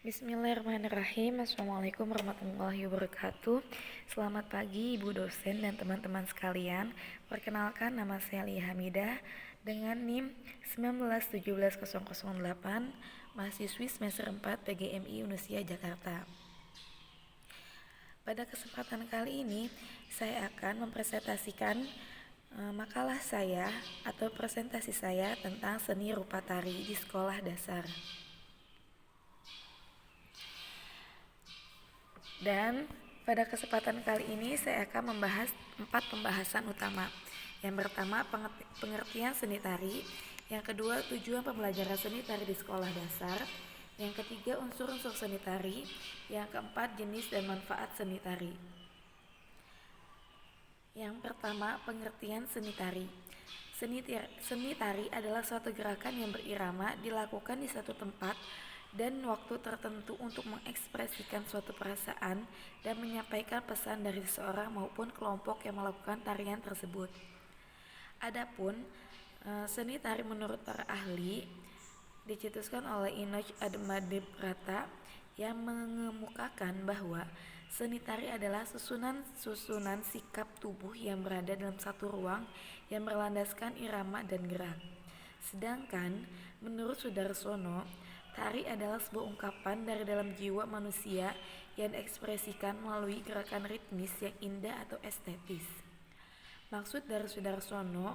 Bismillahirrahmanirrahim. Assalamualaikum warahmatullahi wabarakatuh. Selamat pagi Ibu dosen dan teman-teman sekalian. Perkenalkan, nama saya Lia Hamidah dengan NIM 1917008, mahasiswi semester 4 PGMI Unusia Jakarta. Pada kesempatan kali ini saya akan mempresentasikan makalah saya atau presentasi saya tentang seni rupa tari di sekolah dasar. Dan pada kesempatan kali ini saya akan membahas 4 pembahasan utama. Yang pertama, pengertian seni tari. Yang kedua, tujuan pembelajaran seni tari di sekolah dasar. Yang ketiga, unsur-unsur seni tari. Yang keempat, jenis dan manfaat seni tari. Yang pertama, pengertian seni tari. Seni tari adalah suatu gerakan yang berirama dilakukan di satu tempat dan waktu tertentu untuk mengekspresikan suatu perasaan dan menyampaikan pesan dari seseorang maupun kelompok yang melakukan tarian tersebut. Adapun seni tari menurut para ahli dicetuskan oleh Inoch Admadiprata yang mengemukakan bahwa seni tari adalah susunan sikap tubuh yang berada dalam satu ruang yang berlandaskan irama dan gerak. Sedangkan menurut Sudarsono, tari adalah sebuah ungkapan dari dalam jiwa manusia yang diekspresikan melalui gerakan ritmis yang indah atau estetis. Maksud dari Sudarsono,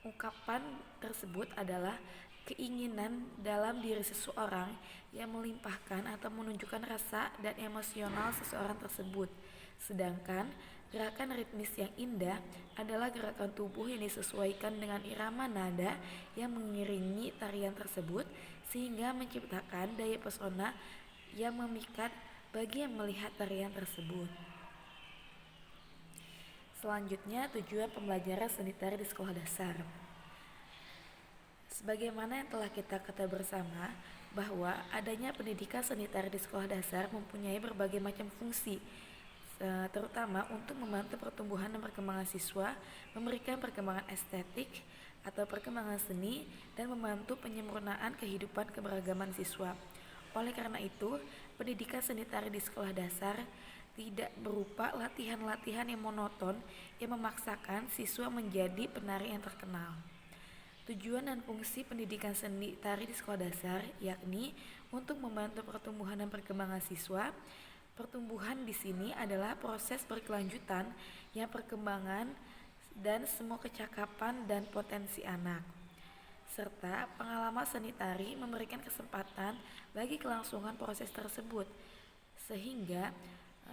ungkapan tersebut adalah keinginan dalam diri seseorang yang melimpahkan atau menunjukkan rasa dan emosional seseorang tersebut. Sedangkan gerakan ritmis yang indah adalah gerakan tubuh yang disesuaikan dengan irama nada yang mengiringi tarian tersebut sehingga menciptakan daya pesona yang memikat bagi yang melihat tarian tersebut. Selanjutnya, tujuan pembelajaran seni tari di sekolah dasar. Sebagaimana yang telah kita ketahui bersama, bahwa adanya pendidikan seni tari di sekolah dasar mempunyai berbagai macam fungsi, terutama untuk membantu pertumbuhan dan perkembangan siswa, memberikan perkembangan estetik atau perkembangan seni, dan membantu penyempurnaan kehidupan keberagaman siswa. Oleh karena itu, pendidikan seni tari di sekolah dasar tidak berupa latihan-latihan yang monoton yang memaksakan siswa menjadi penari yang terkenal. Tujuan dan fungsi pendidikan seni tari di sekolah dasar yakni untuk membantu pertumbuhan dan perkembangan siswa. Pertumbuhan di sini adalah proses berkelanjutan yang perkembangan dan semua kecakapan dan potensi anak. Serta pengalaman seni tari memberikan kesempatan bagi kelangsungan proses tersebut, sehingga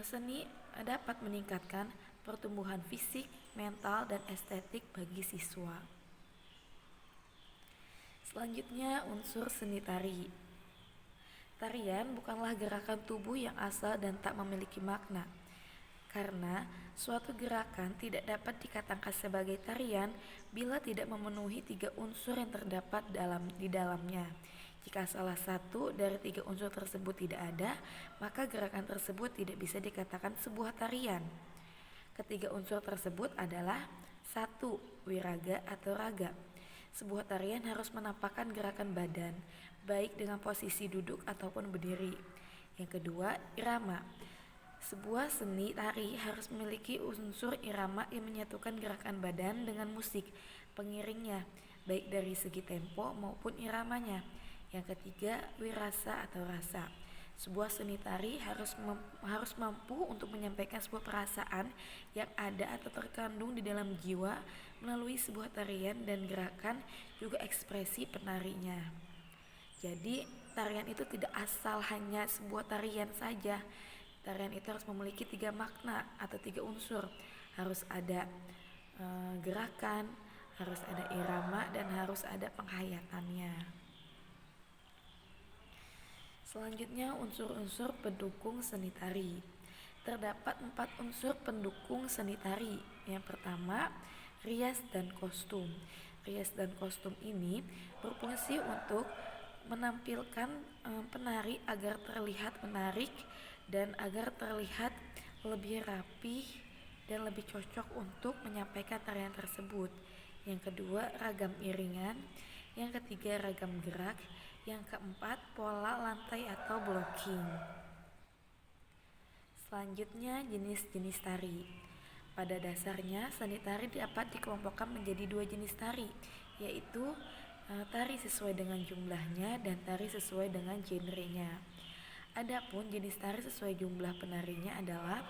seni dapat meningkatkan pertumbuhan fisik, mental, dan estetik bagi siswa. Selanjutnya, unsur seni tari. Tarian bukanlah gerakan tubuh yang asal dan tak memiliki makna, karena suatu gerakan tidak dapat dikatakan sebagai tarian bila tidak memenuhi 3 unsur yang terdapat di dalamnya. Jika salah satu dari 3 unsur tersebut tidak ada, maka gerakan tersebut tidak bisa dikatakan sebuah tarian. Ketiga unsur tersebut adalah 1. Wiraga atau raga. Sebuah tarian harus menampakkan gerakan badan, baik dengan posisi duduk ataupun berdiri. Yang kedua, irama. Sebuah seni tari harus memiliki unsur irama yang menyatukan gerakan badan dengan musik pengiringnya, baik dari segi tempo maupun iramanya. Yang ketiga, wirasa atau rasa. Sebuah seni tari harus mampu untuk menyampaikan sebuah perasaan yang ada atau terkandung di dalam jiwa melalui sebuah tarian, dan gerakan juga ekspresi penarinya. Jadi tarian itu tidak asal hanya sebuah tarian saja. Tarian itu harus memiliki 3 makna atau 3 unsur. Harus ada gerakan, harus ada irama, dan harus ada penghayatannya. Selanjutnya, unsur-unsur pendukung seni tari. Terdapat 4 unsur pendukung seni tari. Yang pertama, rias dan kostum. Rias dan kostum ini berfungsi untuk menampilkan penari agar terlihat menarik dan agar terlihat lebih rapih dan lebih cocok untuk menyampaikan tarian tersebut. Yang kedua, ragam iringan. Yang ketiga, ragam gerak. Yang keempat, pola lantai atau blocking. Selanjutnya, jenis-jenis tari. Pada dasarnya, seni tari dapat dikelompokkan menjadi dua jenis tari, yaitu tari sesuai dengan jumlahnya dan tari sesuai dengan genrenya. Adapun jenis tari sesuai jumlah penarinya adalah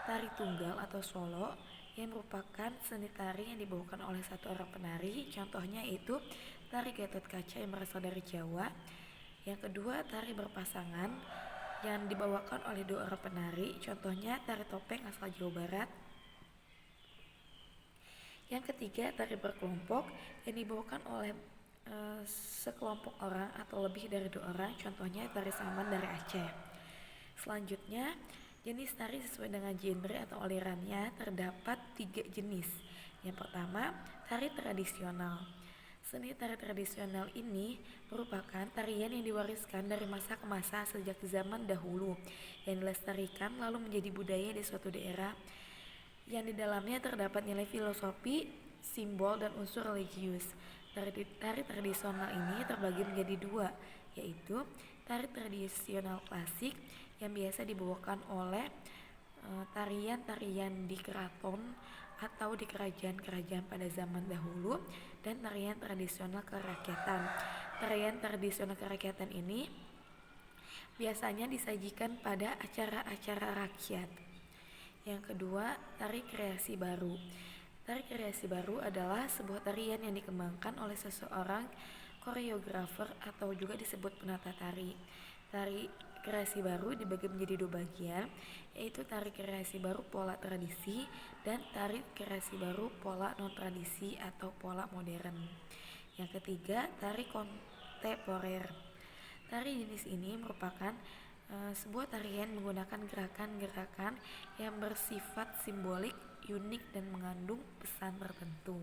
tari tunggal atau solo, yang merupakan seni tari yang dibawakan oleh satu orang penari. Contohnya yaitu tari Gatot Kaca yang berasal dari Jawa. Yang kedua, tari berpasangan yang dibawakan oleh dua orang penari. Contohnya tari topeng asal Jawa Barat. Yang ketiga, tari berkelompok yang dibawakan oleh sekelompok orang atau lebih dari dua orang. Contohnya tari saman dari Aceh. Selanjutnya, jenis tari sesuai dengan genre atau alirannya terdapat 3 jenis. Yang pertama, tari tradisional. Seni tari tradisional ini merupakan tarian yang diwariskan dari masa ke masa sejak zaman dahulu, yang dilestarikan lalu menjadi budaya di suatu daerah, yang di dalamnya terdapat nilai filosofi, simbol, dan unsur religius. Tari tradisional ini terbagi menjadi dua, yaitu tari tradisional klasik yang biasa dibawakan oleh tarian-tarian di keraton atau di kerajaan-kerajaan pada zaman dahulu, dan tarian tradisional kerakyatan. Tarian tradisional kerakyatan ini biasanya disajikan pada acara-acara rakyat. Yang kedua, tari kreasi baru. Tari kreasi baru adalah sebuah tarian yang dikembangkan oleh seseorang koreografer atau juga disebut penata tari. Tari kreasi baru dibagi menjadi dua bagian, yaitu tari kreasi baru pola tradisi dan tari kreasi baru pola non-tradisi atau pola modern. Yang ketiga, tari kontemporer. Tari jenis ini merupakan sebuah tarian menggunakan gerakan-gerakan yang bersifat simbolik, unik, dan mengandung pesan tertentu.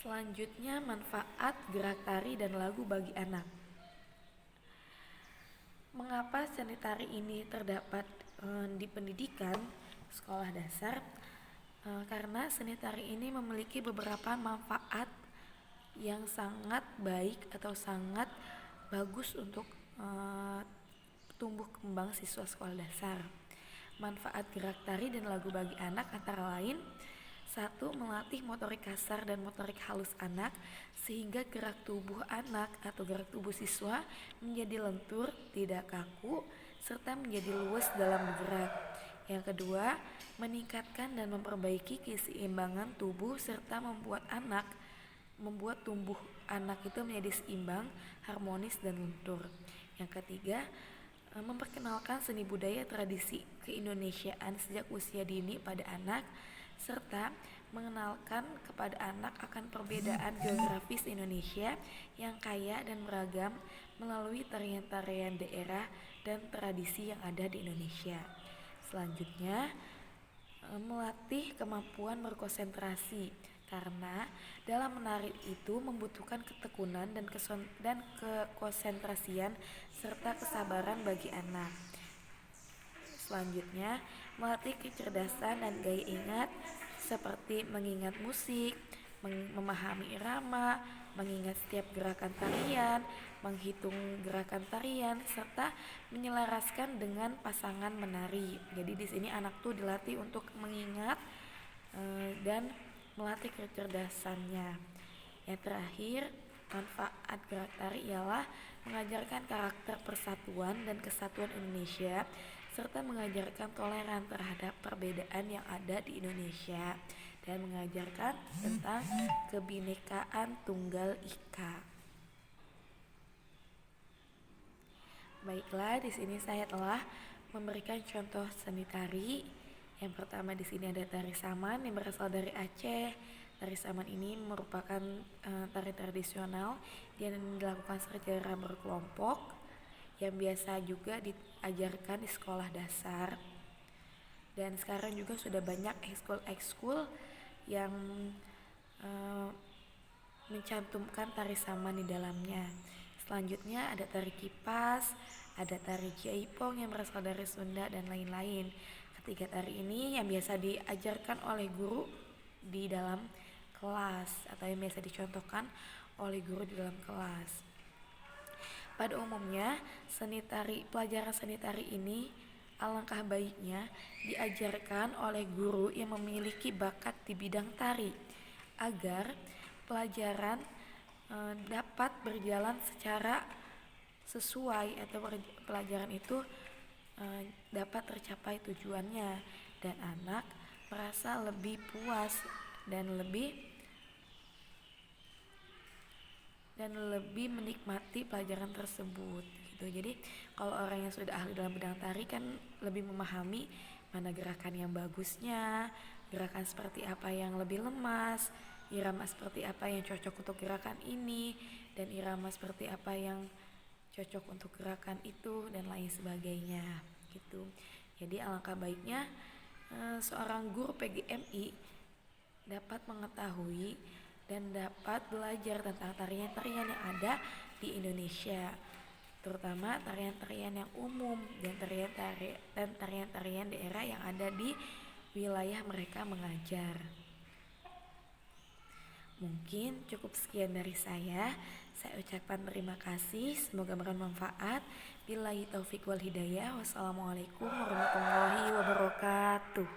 Selanjutnya, manfaat gerak tari dan lagu bagi anak. Mengapa seni tari ini terdapat di pendidikan sekolah dasar? Karena seni tari ini memiliki beberapa manfaat yang sangat baik atau sangat bagus untuk tumbuh kembang siswa sekolah dasar. Manfaat gerak tari dan lagu bagi anak antara lain: 1. Melatih motorik kasar dan motorik halus anak, sehingga gerak tubuh anak atau gerak tubuh siswa menjadi lentur, tidak kaku, serta menjadi luwes dalam bergerak. Yang kedua, meningkatkan dan memperbaiki keseimbangan tubuh serta membuat tumbuh anak itu menjadi seimbang, harmonis, dan lentur. Yang ketiga, memperkenalkan seni budaya tradisi keindonesiaan sejak usia dini pada anak, serta mengenalkan kepada anak akan perbedaan geografis Indonesia yang kaya dan beragam melalui tarian-tarian daerah dan tradisi yang ada di Indonesia. Selanjutnya, melatih kemampuan berkonsentrasi, karena dalam menari itu membutuhkan ketekunan dan kekonsentrasian serta kesabaran bagi anak. Selanjutnya, melatih kecerdasan dan gaya ingat seperti mengingat musik, memahami irama, mengingat setiap gerakan tarian, menghitung gerakan tarian, serta menyelaraskan dengan pasangan menari. Jadi di sini anak tuh dilatih untuk mengingat dan melatih kecerdasannya. Yang terakhir, manfaat gerak tari ialah mengajarkan karakter persatuan dan kesatuan Indonesia, serta mengajarkan toleran terhadap perbedaan yang ada di Indonesia, dan mengajarkan tentang kebinekaan tunggal ika. Baiklah, di sini saya telah memberikan contoh seni tari. Yang pertama di sini ada tari saman yang berasal dari Aceh. Tari saman ini merupakan tari tradisional yang dilakukan secara berkelompok, yang biasa juga diajarkan di sekolah dasar. Dan sekarang juga sudah banyak ekskul yang mencantumkan tari saman di dalamnya. Selanjutnya ada tari kipas, ada tari jaipong yang berasal dari Sunda, dan lain-lain. Ketiga tari ini yang biasa diajarkan oleh guru di dalam kelas atau yang biasa dicontohkan oleh guru di dalam kelas. Pada umumnya, pelajaran seni tari ini alangkah baiknya diajarkan oleh guru yang memiliki bakat di bidang tari agar pelajaran dapat berjalan secara sesuai atau pelajaran itu dapat tercapai tujuannya dan anak merasa lebih puas dan lebih menikmati pelajaran tersebut gitu. Jadi kalau orang yang sudah ahli dalam bidang tari kan lebih memahami mana gerakan yang bagusnya, gerakan seperti apa yang lebih lemas, irama seperti apa yang cocok untuk gerakan ini, dan irama seperti apa yang cocok untuk gerakan itu dan lain sebagainya gitu. Jadi alangkah baiknya seorang guru PGMI dapat mengetahui dan dapat belajar tentang tarian-tarian yang ada di Indonesia, terutama tarian-tarian yang umum dan tarian-tarian daerah yang ada di wilayah mereka mengajar. Mungkin cukup sekian dari saya. Saya ucapkan terima kasih, semoga bermanfaat. Billahi taufik wal hidayah. Wassalamualaikum warahmatullahi wabarakatuh.